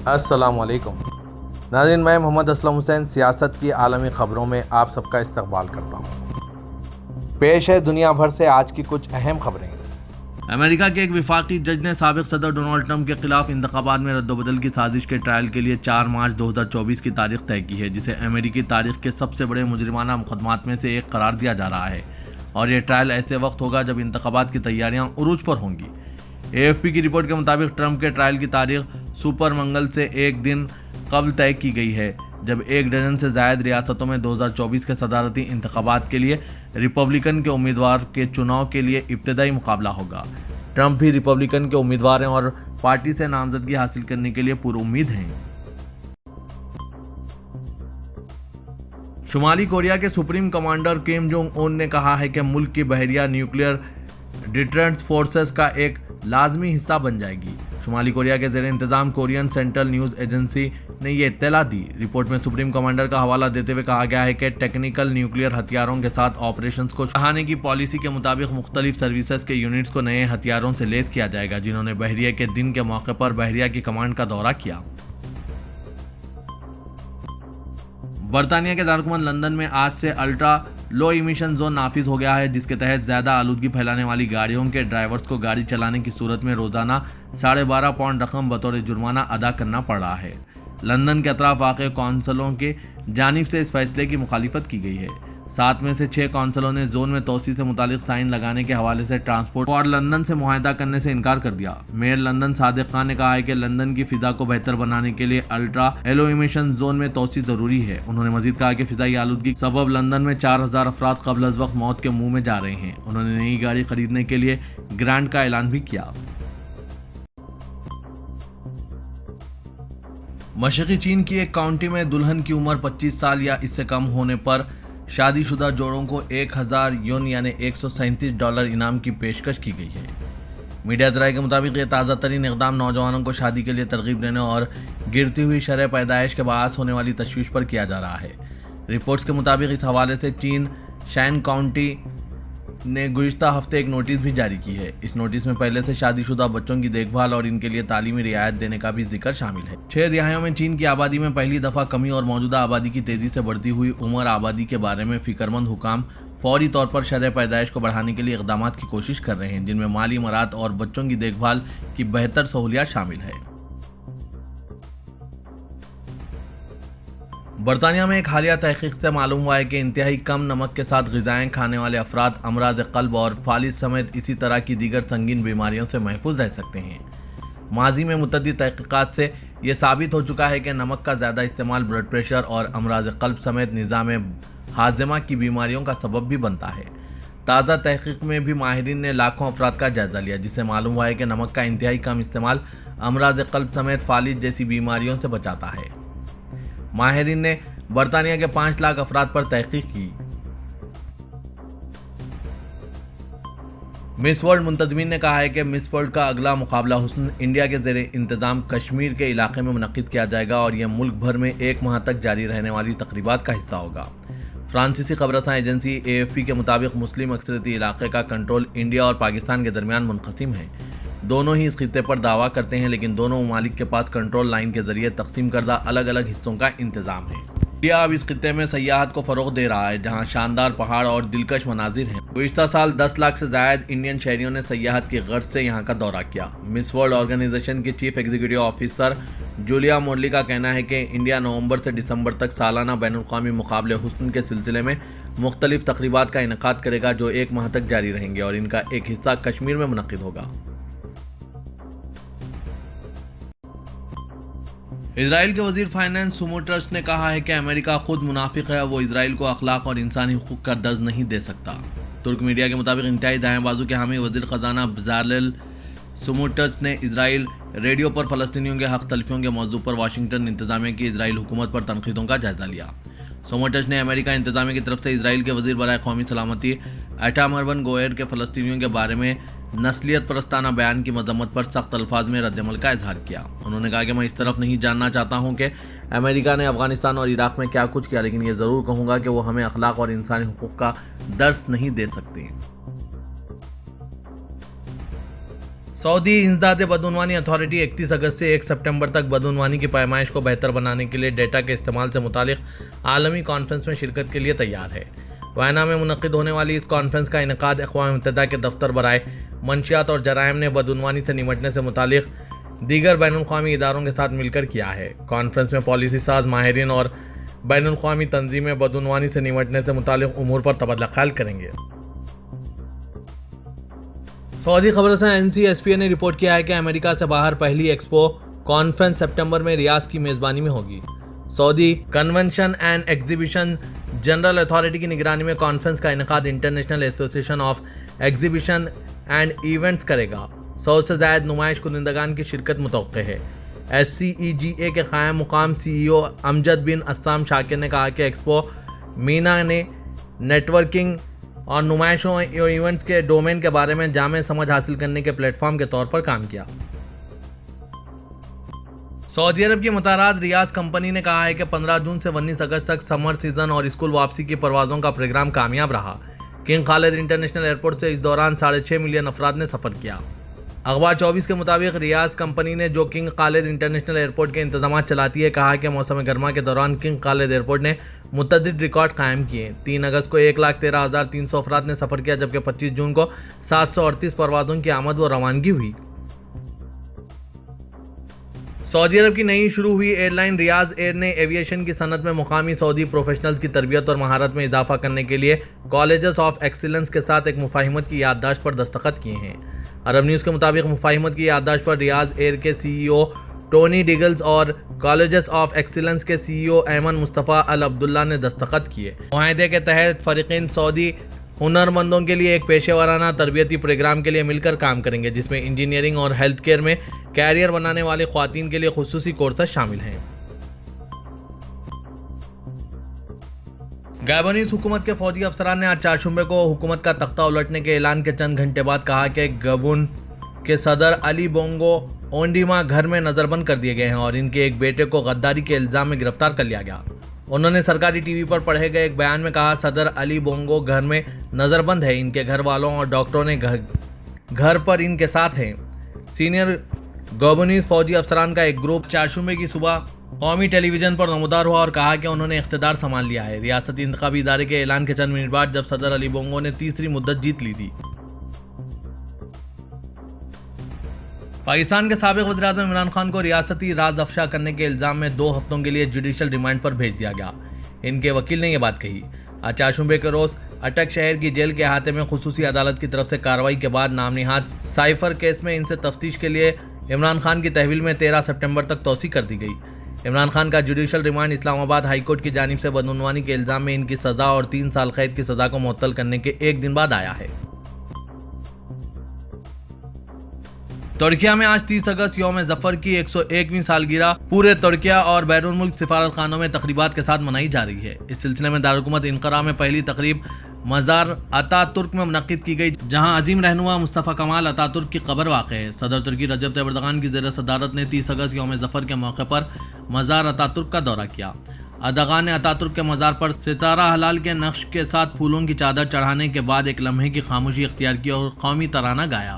السلام علیکم ناظرین، میں محمد اسلم حسین سیاست کی عالمی خبروں میں آپ سب کا استقبال کرتا ہوں۔ پیش ہے دنیا بھر سے آج کی کچھ اہم خبریں۔ امریکہ کے ایک وفاقی جج نے سابق صدر ڈونلڈ ٹرمپ کے خلاف انتخابات میں رد و بدل کی سازش کے ٹرائل کے لیے 4 مارچ 2024 کی تاریخ طے کی ہے، جسے امریکی تاریخ کے سب سے بڑے مجرمانہ مقدمات میں سے ایک قرار دیا جا رہا ہے، اور یہ ٹرائل ایسے وقت ہوگا جب انتخابات کی تیاریاں عروج پر ہوں گی۔ AFP کی رپورٹ کے مطابق ٹرمپ کے ٹرائل کی تاریخ سپر منگل سے ایک دن قبل طے کی گئی ہے، جب 1 ڈزن سے زائد ریاستوں میں 2024 کے صدارتی انتخابات کے لیے ریپبلکن کے امیدوار کے چناؤ کے لیے ابتدائی مقابلہ ہوگا۔ ٹرمپ بھی ریپبلکن کے امیدوار ہیں اور پارٹی سے نامزدگی حاصل کرنے کے لیے پر امید ہیں۔ شمالی کوریا کے supreme commander Kim Jong Un نے کہا ہے کہ ملک کی بحریہ نیوکلیئر ڈیٹرنس فورسز کا ایک لازمی حصہ بن جائے گی۔ شمالی کوریا کے زیر انتظام کورین سینٹرل نیوز ایجنسی نے یہ اطلاع دی۔ رپورٹ میں سپریم کمانڈر کا حوالہ دیتے ہوئے کہا گیا ہے کہ ٹیکنیکل نیوکلیئر ہتھیاروں کے ساتھ آپریشنز کو بڑھانے کی پالیسی کے مطابق مختلف سروسز کے یونٹس کو نئے ہتھیاروں سے لیس کیا جائے گا، جنہوں نے بحریہ کے دن کے موقع پر بحریہ کی کمانڈ کا دورہ کیا۔ برطانیہ کے دارالحکومت لندن میں آج سے الٹرا لو ایمیشن زون نافذ ہو گیا ہے، جس کے تحت زیادہ آلودگی پھیلانے والی گاڑیوں کے ڈرائیورز کو گاڑی چلانے کی صورت میں روزانہ 12.5 پاؤنڈ رقم بطور جرمانہ ادا کرنا پڑ رہا ہے۔ لندن کے اطراف واقع کونسلوں کی جانب سے اس فیصلے کی مخالفت کی گئی ہے۔ 7 میں سے 6 کونسلوں نے زون میں توسیع سے متعلق سائن لگانے کے حوالے سے ٹرانسپورٹ فار لندن سے معاہدہ کرنے سے انکار کر دیا۔ میئر لندن صادق خان نے کہا ہے کہ لندن کی فضا کو بہتر بنانے کے لیے الٹرا لو ایمیشن زون میں توسیع ضروری ہے۔ انہوں نے مزید کہا کہ فضائی آلودگی کے سبب لندن میں 4000 افراد قبل از وقت موت کے منہ میں جا رہے ہیں۔ انہوں نے نئی گاڑی خریدنے کے لیے گرانٹ کا اعلان بھی کیا۔ مشرقی چین کی ایک کاؤنٹی میں دلہن کی عمر 25 سال یا اس سے کم ہونے پر شادی شدہ جوڑوں کو 1000 یون یعنی $137 انعام کی پیشکش کی گئی ہے۔ میڈیا ذرائع کے مطابق یہ تازہ ترین اقدام نوجوانوں کو شادی کے لیے ترغیب دینے اور گرتی ہوئی شرح پیدائش کے باعث ہونے والی تشویش پر کیا جا رہا ہے۔ رپورٹس کے مطابق اس حوالے سے چین شین کاؤنٹی نے گزشتہ ہفتے ایک نوٹس بھی جاری کی ہے۔ اس نوٹس میں پہلے سے شادی شدہ بچوں کی دیکھ بھال اور ان کے لیے تعلیمی رعایت دینے کا بھی ذکر شامل ہے۔ 6 دہائیوں میں چین کی آبادی میں پہلی دفعہ کمی اور موجودہ آبادی کی تیزی سے بڑھتی ہوئی عمر آبادی کے بارے میں فکرمند حکام فوری طور پر شرح پیدائش کو بڑھانے کے لیے اقدامات کی کوشش کر رہے ہیں، جن میں مالی امارات اور بچوں کی دیکھ بھال کی بہتر سہولیات شامل ہیں۔ برطانیہ میں ایک حالیہ تحقیق سے معلوم ہوا ہے کہ انتہائی کم نمک کے ساتھ غذائیں کھانے والے افراد امراض قلب اور فالج سمیت اسی طرح کی دیگر سنگین بیماریوں سے محفوظ رہ سکتے ہیں۔ ماضی میں متعدد تحقیقات سے یہ ثابت ہو چکا ہے کہ نمک کا زیادہ استعمال بلڈ پریشر اور امراض قلب سمیت نظام ہاضمہ کی بیماریوں کا سبب بھی بنتا ہے۔ تازہ تحقیق میں بھی ماہرین نے لاکھوں افراد کا جائزہ لیا، جس سے معلوم ہوا ہے کہ نمک کا انتہائی کم استعمال امراض قلب سمیت فالج جیسی بیماریوں سے بچاتا ہے۔ ماہرین نے برطانیہ کے 5 لاکھ افراد پر تحقیق کی۔ مس ورلڈ منتظمین نے کہا ہے کہ مس ورلڈ کا اگلا مقابلہ حسن انڈیا کے زیر انتظام کشمیر کے علاقے میں منعقد کیا جائے گا اور یہ ملک بھر میں 1 ماہ تک جاری رہنے والی تقریبات کا حصہ ہوگا۔ فرانسیسی خبررساں ایجنسی AFP کے مطابق مسلم اکثریتی علاقے کا کنٹرول انڈیا اور پاکستان کے درمیان منقسم ہے۔ دونوں ہی اس خطے پر دعویٰ کرتے ہیں، لیکن دونوں ممالک کے پاس کنٹرول لائن کے ذریعے تقسیم کردہ الگ الگ حصوں کا انتظام ہے۔ انڈیا اب اس خطے میں سیاحت کو فروغ دے رہا ہے، جہاں شاندار پہاڑ اور دلکش مناظر ہیں۔ گزشتہ سال 10 لاکھ سے زائد انڈین شہریوں نے سیاحت کی غرض سے یہاں کا دورہ کیا۔ مس ورلڈ آرگنائزیشن کی chief executive officer Julia morally کا کہنا ہے کہ انڈیا نومبر سے دسمبر تک سالانہ بین الاقوامی مقابلے حسن کے سلسلے میں مختلف تقریبات کا انعقاد کرے گا، جو 1 ماہ تک جاری رہیں گے اور ان کا ایک حصہ کشمیر میں منعقد ہوگا۔ اسرائیل کے وزیر فائنانس سموٹرچ نے کہا ہے کہ امریکہ خود منافق ہے، وہ اسرائیل کو اخلاق اور انسانی حقوق کا درس نہیں دے سکتا۔ ترک میڈیا کے مطابق انتہائی دائیں بازو کے حامی وزیر خزانہ بزالل سموٹرچ نے اسرائیل ریڈیو پر فلسطینیوں کے حق تلفیوں کے موضوع پر واشنگٹن انتظامیہ کی اسرائیل حکومت پر تنقیدوں کا جائزہ لیا۔ سموٹرچ نے امریکہ انتظامیہ کی طرف سے اسرائیل کے وزیر برائے قومی سلامتی ایٹامرون گوئر کے فلسطینیوں کے بارے میں نسلیت پرستانہ بیان کی مذمت پر سخت الفاظ میں رد عمل کا اظہار کیا۔ انہوں نے کہا کہ میں اس طرف نہیں جاننا چاہتا ہوں کہ امریکہ نے افغانستان اور عراق میں کیا کچھ کیا، لیکن یہ ضرور کہوں گا کہ وہ ہمیں اخلاق اور انسانی حقوق کا درس نہیں دے سکتے۔ سعودی انسداد بدعنوانی اتھارٹی 31 اگست سے 1 سپٹمبر تک بدعنوانی کی پیمائش کو بہتر بنانے کے لیے ڈیٹا کے استعمال سے متعلق عالمی کانفرنس میں شرکت کے لیے تیار ہے۔ وینا میں منعقد ہونے والی اس کانفرنس کا انعقاد اقوام متحدہ کے دفتر برائے منشیات اور جرائم نے بدعنوانی سے نمٹنے سے متعلق دیگر بین الاقوامی اداروں کے ساتھ مل کر کیا ہے۔ کانفرنس میں پالیسی ساز، ماہرین اور بین الاقوامی تنظیمیں بدعنوانی سے نمٹنے سے متعلق امور پر تبادلہ خیال کریں گے۔ سعودی خبر رساں NCSPA نے رپورٹ کیا ہے کہ امریکہ سے باہر پہلی ایکسپو کانفرنس سپٹمبر میں ریاض کی میزبانی میں ہوگی۔ Saudi Convention and Exhibition General Authority کی نگرانی میں کانفرنس کا انعقاد انٹرنیشنل ایسوسی ایشن آف ایگزیبیشن اینڈ ایونٹس کرے گا۔ 100 سے زائد نمائش کنندگان کی شرکت متوقع ہے۔ SCEGA کے قائم مقام CEO امجد بن اسام شاکر نے کہا کہ ایکسپو مینا نے نیٹ ورکنگ اور نمائشوں اور ایونٹس کے ڈومین کے بارے میں جامع سمجھ حاصل کرنے کے پلیٹ فارم کے طور پر کام کیا۔ سعودی عرب کی مطارات ریاض کمپنی نے کہا ہے کہ 15 جون سے 19 اگست تک سمر سیزن اور اسکول واپسی کی پروازوں کا پروگرام کامیاب رہا۔ کنگ خالد انٹرنیشنل ایئرپورٹ سے اس دوران 6.5 ملین افراد نے سفر کیا۔ اخبار 24 کے مطابق ریاض کمپنی نے جو کنگ خالد انٹرنیشنل ایئرپورٹ کے انتظامات چلاتی ہے کہا کہ موسم گرما کے دوران کنگ خالد ایئرپورٹ نے متعدد ریکارڈ قائم کیے۔ 3 اگست کو 1,13,300 افراد نے سفر کیا جبکہ 25 جون کو 738 پروازوں کی آمد و روانگی ہوئی۔ سعودی عرب کی نئی شروع ہوئی ایئر لائن ریاض ایئر نے ایویشن کی صنعت میں مقامی سعودی پروفیشنلز کی تربیت اور مہارت میں اضافہ کرنے کے لیے کالجز آف ایکسیلنس کے ساتھ ایک مفاہمت کی یادداشت پر دستخط کیے ہیں۔ عرب نیوز کے مطابق مفاہمت کی یادداشت پر ریاض ایئر کے CEO ٹونی ڈیگلز اور کالجز آف ایکسیلنس کے CEO ایمن مصطفیٰ العبداللہ نے دستخط کیے۔ معاہدے کے تحت فریقین سعودی ہنرمندوں کے لیے ایک پیشہ ورانہ تربیتی پروگرام کے لیے مل کر کام کریں گے جس میں انجینئرنگ اور ہیلتھ کیئر میں کیریئر بنانے والے خواتین کے لیے خصوصی کورسز شامل ہیں۔ گابونیز حکومت کے فوجی افسران نے آج چہارشنبے کو حکومت کا تختہ الٹنے کے اعلان کے چند گھنٹے بعد کہا کہ گابون کے صدر علی بونگو اونڈیما گھر میں نظر بند کر دیے گئے ہیں اور ان کے ایک بیٹے کو غداری کے الزام میں گرفتار کر لیا گیا۔ انہوں نے سرکاری ٹی وی پر پڑھے گئے ایک بیان میں کہا صدر علی بونگو گھر میں نظر بند ہے، ان کے گھر والوں اور ڈاکٹروں نے گھر پر ان کے ساتھ ہیں۔ سینئر گابونیز فوجی افسران کا ایک گروپ چہارشنبے کی صبح قومی ٹیلی ویژن پر نمودار ہوا اور کہا کہ انہوں نے اقتدار سنبھال لیا ہے، ریاستی انتخابی ادارے کے اعلان کے چند منٹ بعد جب صدر علی بونگو نے تیسری مدت جیت لی تھی۔ پاکستان کے سابق وزیر اعظم عمران خان کو ریاستی راز افشا کرنے کے الزام میں 2 ہفتوں کے لیے جوڈیشل ریمانڈ پر بھیج دیا گیا۔ ان کے وکیل نے یہ بات کہی۔ آج چہارشنبے کے روز اٹک شہر کی جیل کے احاطے میں خصوصی عدالت کی طرف سے کارروائی کے بعد نام نہاد سائفر کیس میں ان سے تفتیش کے لیے عمران خان کی تحویل میں 13 سپٹمبر تک توسیع کر دی گئی۔ عمران خان کا جوڈیشل ریمانڈ اسلام آباد ہائی کورٹ کی جانب سے بدعنوانی کے الزام میں ان کی سزا اور 3 سال قید کی سزا کو معطل کرنے کے 1 دن بعد آیا ہے۔ ترکیہ میں آج 30 اگست یوم ظفر کی 101ویں سالگرہ پورے ترکیہ اور بیرون ملک سفارت خانوں میں تقریبات کے ساتھ منائی جا رہی ہے۔ اس سلسلے میں دارالحکومت انقرہ میں پہلی تقریب مزار اتا ترک میں منعقد کی گئی جہاں عظیم رہنما مصطفیٰ کمال اتا ترک کی قبر واقع ہے۔ صدر ترکی رجب طیب ایردوان کی زیر صدارت نے 30 اگست یوم ظفر کے موقع پر مزار اتا ترک کا دورہ کیا۔ اردوغان نے اتا ترک کے مزار پر ستارہ ہلال کے نقش کے ساتھ پھولوں کی چادر چڑھانے کے بعد ایک لمحے کی خاموشی اختیار کی اور قومی ترانہ گایا۔